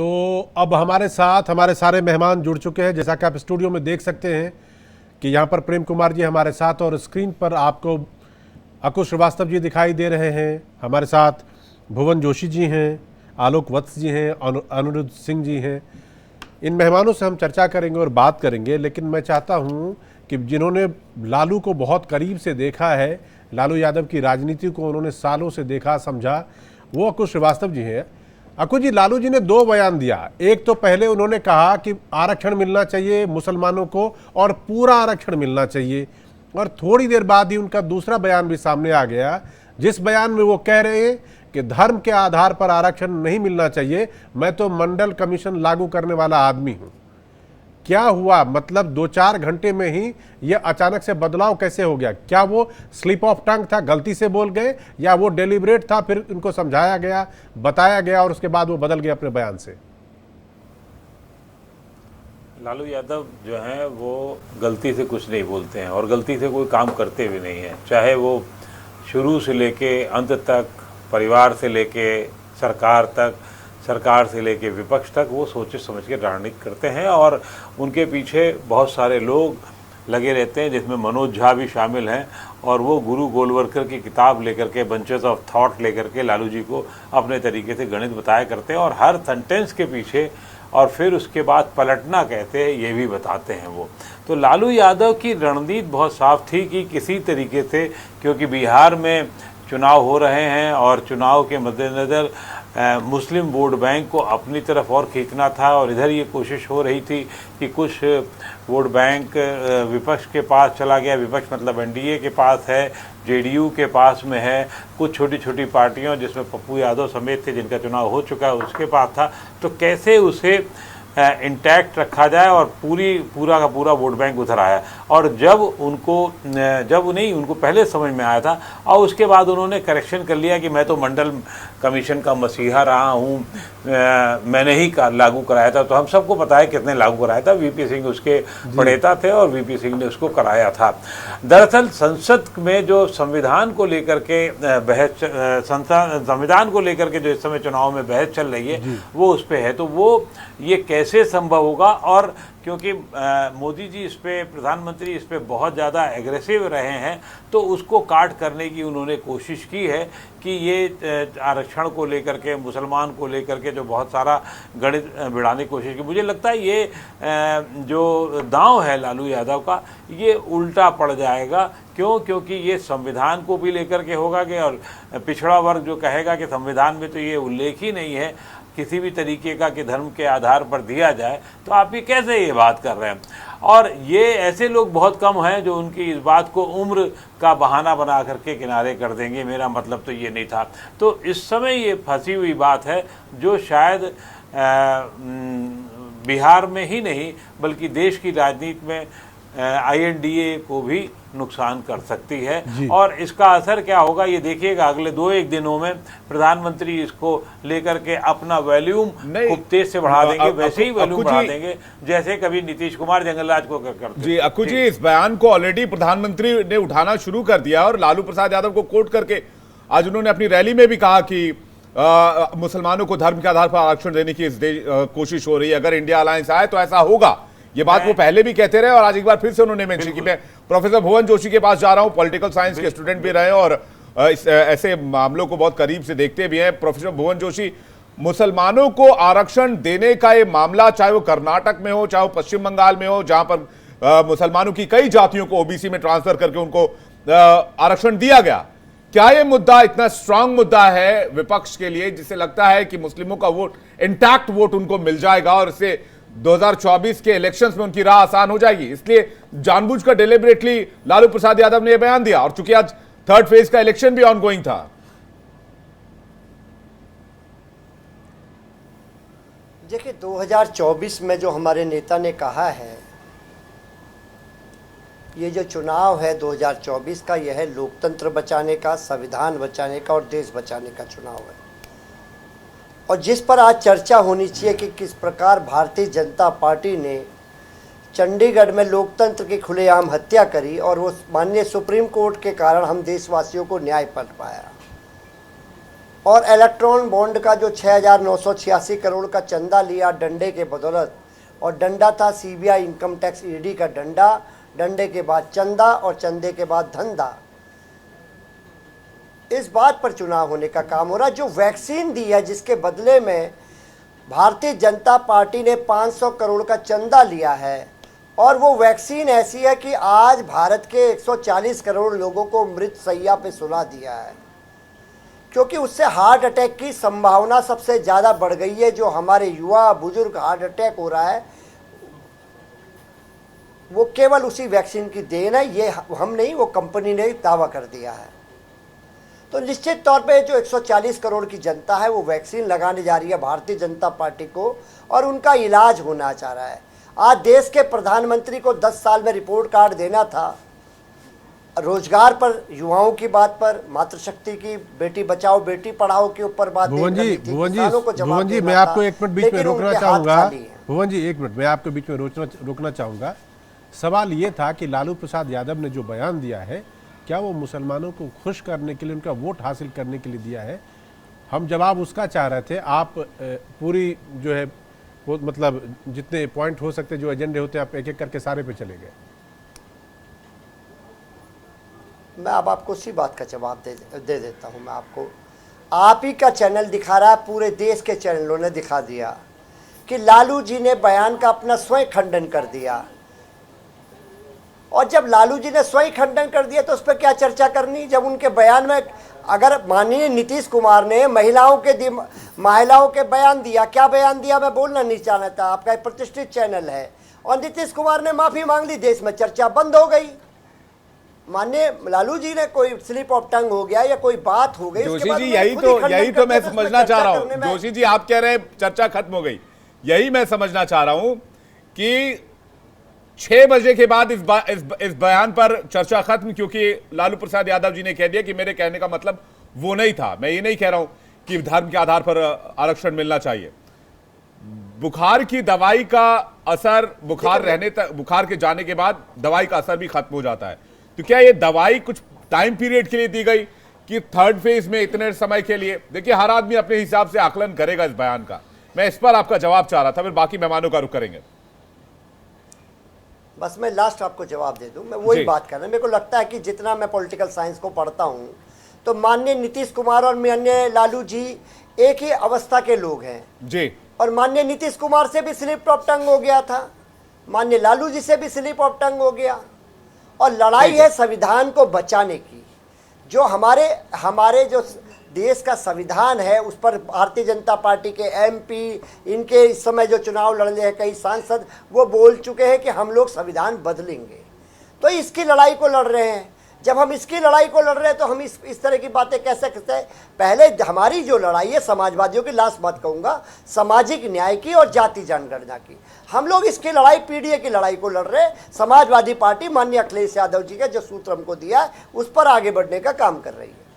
तो अब हमारे साथ हमारे सारे मेहमान जुड़ चुके हैं। जैसा कि आप स्टूडियो में देख सकते हैं कि यहाँ पर प्रेम कुमार जी हमारे साथ, और स्क्रीन पर आपको अकुश श्रीवास्तव जी दिखाई दे रहे हैं। हमारे साथ भुवन जोशी जी हैं, आलोक वत्स जी हैं, अनिरुद्ध सिंह जी हैं। इन मेहमानों से हम चर्चा करेंगे और बात करेंगे, लेकिन मैं चाहता हूं कि जिन्होंने लालू को बहुत करीब से देखा है, लालू यादव की राजनीति को उन्होंने सालों से देखा समझा, वो अकुश श्रीवास्तव जी हैं। अकुश जी, लालू जी ने दो बयान दिया। एक तो पहले उन्होंने कहा कि आरक्षण मिलना चाहिए मुसलमानों को और पूरा आरक्षण मिलना चाहिए, और थोड़ी देर बाद ही उनका दूसरा बयान भी सामने आ गया, जिस बयान में वो कह रहे हैं कि धर्म के आधार पर आरक्षण नहीं मिलना चाहिए, मैं तो मंडल कमीशन लागू करने वाला आदमी हूं। क्या हुआ? मतलब 2-4 घंटे में ही ये अचानक से बदलाव कैसे हो गया? क्या वो स्लिप ऑफ टंग था, गलती से बोल गए, या वो डेलिब्रेट था, फिर इनको समझाया गया, बताया गया और उसके बाद वो बदल गए अपने बयान से? लालू यादव जो हैं वो गलती से कुछ नहीं बोलते हैं और गलती से कोई काम करते भी नहीं हैं। चाहे वो शुरू से लेके अंत तक, परिवार से लेके सरकार तक, सरकार से लेके विपक्ष तक, वो सोचे समझ के राजनीति करते हैं और उनके पीछे बहुत सारे लोग लगे रहते हैं, जिसमें मनोज झा भी शामिल हैं। और वो गुरु गोलवलकर की किताब लेकर के, बंचेस ऑफ थॉट लेकर के लालू जी को अपने तरीके से गणित बताया करते हैं और हर सेंटेंस के पीछे और फिर उसके बाद पलटना कहते हैं, ये भी बताते हैं वो। तो लालू यादव की रणनीति बहुत साफ थी कि किसी तरीके से, क्योंकि बिहार में चुनाव हो रहे हैं और चुनाव के मद्देनज़र मुस्लिम वोट बैंक को अपनी तरफ और खींचना था, और इधर ये कोशिश हो रही थी कि कुछ वोट बैंक विपक्ष के पास चला गया। विपक्ष मतलब एनडीए के पास है, जेडीयू के पास में है, कुछ छोटी छोटी पार्टियों जिसमें पप्पू यादव समेत थे जिनका चुनाव हो चुका है उसके पास था। तो कैसे उसे इंटैक्ट रखा जाए और पूरा का पूरा वोट बैंक उधर आया। और जब उनको पहले समझ में आया था और उसके बाद उन्होंने करेक्शन कर लिया कि मैं तो मंडल कमीशन का मसीहा रहा हूँ, मैंने ही लागू कराया था। तो हम सबको पता है कितने लागू कराया था, वीपी सिंह उसके प्रणेता थे और वीपी सिंह ने उसको कराया था। दरअसल संसद में जो संविधान को लेकर के संविधान को लेकर के जो इस समय चुनाव में बहस चल रही है वो उस पर है। तो वो ये कैसे संभव होगा, और क्योंकि मोदी जी इस पे, प्रधानमंत्री इस पे बहुत ज़्यादा एग्रेसिव रहे हैं, तो उसको काट करने की उन्होंने कोशिश की है कि ये आरक्षण को लेकर के, मुसलमान को लेकर के जो बहुत सारा गणित बिड़ाने की कोशिश की। मुझे लगता है ये जो दांव है लालू यादव का, ये उल्टा पड़ जाएगा। क्यों? क्योंकि ये संविधान को भी लेकर के होगा कि, और पिछड़ा वर्ग जो कहेगा कि संविधान में तो ये उल्लेख ही नहीं है किसी भी तरीके का कि धर्म के आधार पर दिया जाए, तो आप ये कैसे ये बात कर रहे हैं। और ये ऐसे लोग बहुत कम हैं जो उनकी इस बात को उम्र का बहाना बना करके किनारे कर देंगे, मेरा मतलब तो ये नहीं था। तो इस समय ये फंसी हुई बात है जो शायद बिहार में ही नहीं बल्कि देश की राजनीति में आईएनडीए को भी नुकसान कर सकती है। और इसका असर क्या होगा ये देखिएगा, अगले 2-1 दिनों में प्रधानमंत्री इसको लेकर के अपना वॉल्यूम खूब तेज से बढ़ा देंगे, वैसे ही वॉल्यूम बढ़ा देंगे जैसे कभी नीतीश कुमार जंगलराज को करते। जी अक्कू जी, इस बयान को ऑलरेडी प्रधानमंत्री ने उठाना शुरू कर दिया और लालू प्रसाद यादव को कोट करके आज उन्होंने अपनी रैली में भी कहा कि मुसलमानों को धर्म के आधार पर आरक्षण देने की कोशिश हो रही है, अगर इंडिया अलायंस आए तो ऐसा होगा। ये बात वो पहले भी कहते रहे और आज एक बार फिर से उन्होंने मेंशन की। मैं प्रोफेसर भुवन जोशी के पास जा रहा हूं, पॉलिटिकल साइंस के स्टूडेंट भी रहे और ऐसे मामलों को बहुत करीब से देखते भी हैं। प्रोफेसर भुवन जोशी, मुसलमानों को आरक्षण देने का ये मामला, चाहे वो कर्नाटक में हो, चाहे वो पश्चिम बंगाल में हो, जहां पर मुसलमानों की कई जातियों को ओबीसी में ट्रांसफर करके उनको आरक्षण दिया गया, क्या ये मुद्दा इतना स्ट्रांग मुद्दा है विपक्ष के लिए जिससे लगता है कि मुस्लिमों का वोट, इंटैक्ट वोट उनको मिल जाएगा और इससे 2024 के इलेक्शंस में उनकी राह आसान हो जाएगी? इसलिए जानबूझकर डेलिबरेटली लालू प्रसाद यादव ने यह बयान दिया, और चूंकि आज थर्ड फेज का इलेक्शन भी ऑनगोइंग था। देखिए, 2024 में जो हमारे नेता ने कहा है, ये जो चुनाव है 2024 का, यह है लोकतंत्र बचाने का, संविधान बचाने का और देश बचाने का चुनाव है। और जिस पर आज चर्चा होनी चाहिए कि किस प्रकार भारतीय जनता पार्टी ने चंडीगढ़ में लोकतंत्र की खुलेआम हत्या करी और वो माननीय सुप्रीम कोर्ट के कारण हम देशवासियों को न्याय पा पाया। और इलेक्ट्रॉन बॉन्ड का जो 6,986 करोड़ का चंदा लिया डंडे के बदौलत, और डंडा था सीबीआई, इनकम टैक्स, ईडी का डंडा, डंडे के बाद चंदा और चंदे के बाद धंधा। इस बात पर चुनाव होने का काम हो रहा। जो वैक्सीन दी है जिसके बदले में भारतीय जनता पार्टी ने 500 करोड़ का चंदा लिया है, और वो वैक्सीन ऐसी है कि आज भारत के 140 करोड़ लोगों को मृत शैया पे सुला दिया है, क्योंकि उससे हार्ट अटैक की संभावना सबसे ज़्यादा बढ़ गई है। जो हमारे युवा बुजुर्ग हार्ट अटैक हो रहा है वो केवल उसी वैक्सीन की देन है, ये हम नहीं, वो कंपनी ने दावा कर दिया है। तो निश्चित तौर पे जो 140 करोड़ की जनता है वो वैक्सीन लगाने जा रही है भारतीय जनता पार्टी को, और उनका इलाज होना चाह रहा है। आज देश के प्रधानमंत्री को 10 साल में रिपोर्ट कार्ड देना था, रोजगार पर, युवाओं की बात पर, मातृशक्ति की, बेटी बचाओ बेटी पढ़ाओ के ऊपर बात भुवन जी, मैं आपको एक मिनट बीच में रोकना चाहूंगा। भुवन जी, एक मिनट मैं आपको बीच में रोकना चाहूंगा। सवाल ये था कि लालू प्रसाद यादव ने जो बयान दिया है, क्या वो मुसलमानों को खुश करने के लिए, उनका वोट हासिल करने के लिए दिया है? हम जवाब उसका चाह रहे थे। आप पूरी जो है वो मतलब जितने पॉइंट हो सकते, जो एजेंडे होते, आप एक एक करके सारे पे चले गए। मैं अब आपको उसी बात का जवाब दे देता हूं। मैं आपको, आप ही का चैनल दिखा रहा है, पूरे देश के चैनलों ने दिखा दिया कि लालू जी ने बयान का अपना स्वयं खंडन कर दिया। और जब लालू जी ने स्वयं खंडन कर दिया तो उस पर क्या चर्चा करनी, जब उनके बयान में, अगर माननीय नीतीश कुमार ने महिलाओं के बयान दिया, क्या बयान दिया मैं बोलना नहीं चाहता, आपका एक प्रतिष्ठित चैनल है, और नीतीश कुमार ने माफी मांग ली, देश में चर्चा बंद हो गई। माननीय लालू जी ने कोई स्लिप ऑफ टंग हो गया या कोई बात हो गई, जोशी जी यही तो मैं समझना चाह रहा हूं। जोशी जी आप कह रहे हैं चर्चा खत्म हो गई, यही मैं समझना चाह रहा हूं कि 6 बजे के बाद इस बयान पर चर्चा खत्म, क्योंकि लालू प्रसाद यादव जी ने कह दिया कि मेरे कहने का मतलब वो नहीं था। मैं ये नहीं कह रहा हूं कि धर्म के आधार पर आरक्षण मिलना चाहिए। बुखार की दवाई का असर, बुखार के जाने के बाद दवाई का असर भी खत्म हो जाता है। तो क्या ये दवाई कुछ टाइम पीरियड के लिए दी गई कि थर्ड फेज में इतने समय के लिए? देखिए, हर आदमी अपने हिसाब से आकलन करेगा इस बयान का। मैं इस पर आपका जवाब चाह रहा था, फिर बाकी मेहमानों का रुख करेंगे। बस मैं लास्ट आपको जवाब दे दूं। मैं वही बात कर रहा हूं। मेरे को लगता है कि जितना मैं पॉलिटिकल साइंस को पढ़ता हूं, तो माननीय नीतीश कुमार और माननीय लालू जी एक ही अवस्था के लोग हैं जी। और माननीय नीतीश कुमार से भी स्लिप ऑफ टंग हो गया था, माननीय लालू जी से भी स्लिप ऑफ टंग हो गया। और लड़ाई है संविधान को बचाने की। जो हमारे जो देश का संविधान है उस पर भारतीय जनता पार्टी के एमपी, इनके इस समय जो चुनाव लड़ रहे हैं कई सांसद, वो बोल चुके हैं कि हम लोग संविधान बदलेंगे। तो इसकी लड़ाई को लड़ रहे हैं। जब हम इसकी लड़ाई को लड़ रहे हैं तो हम इस तरह की बातें कैसे करते हैं? पहले हमारी जो लड़ाई है समाजवादियों की, लास्ट बात कहूँगा, सामाजिक न्याय की और जाति जनगणना की। हम लोग इसकी लड़ाई, पीडीए की लड़ाई को लड़ रहे हैं। समाजवादी पार्टी माननीय अखिलेश यादव जी का जो सूत्र हमको दिया है उस पर आगे बढ़ने का काम कर रही है।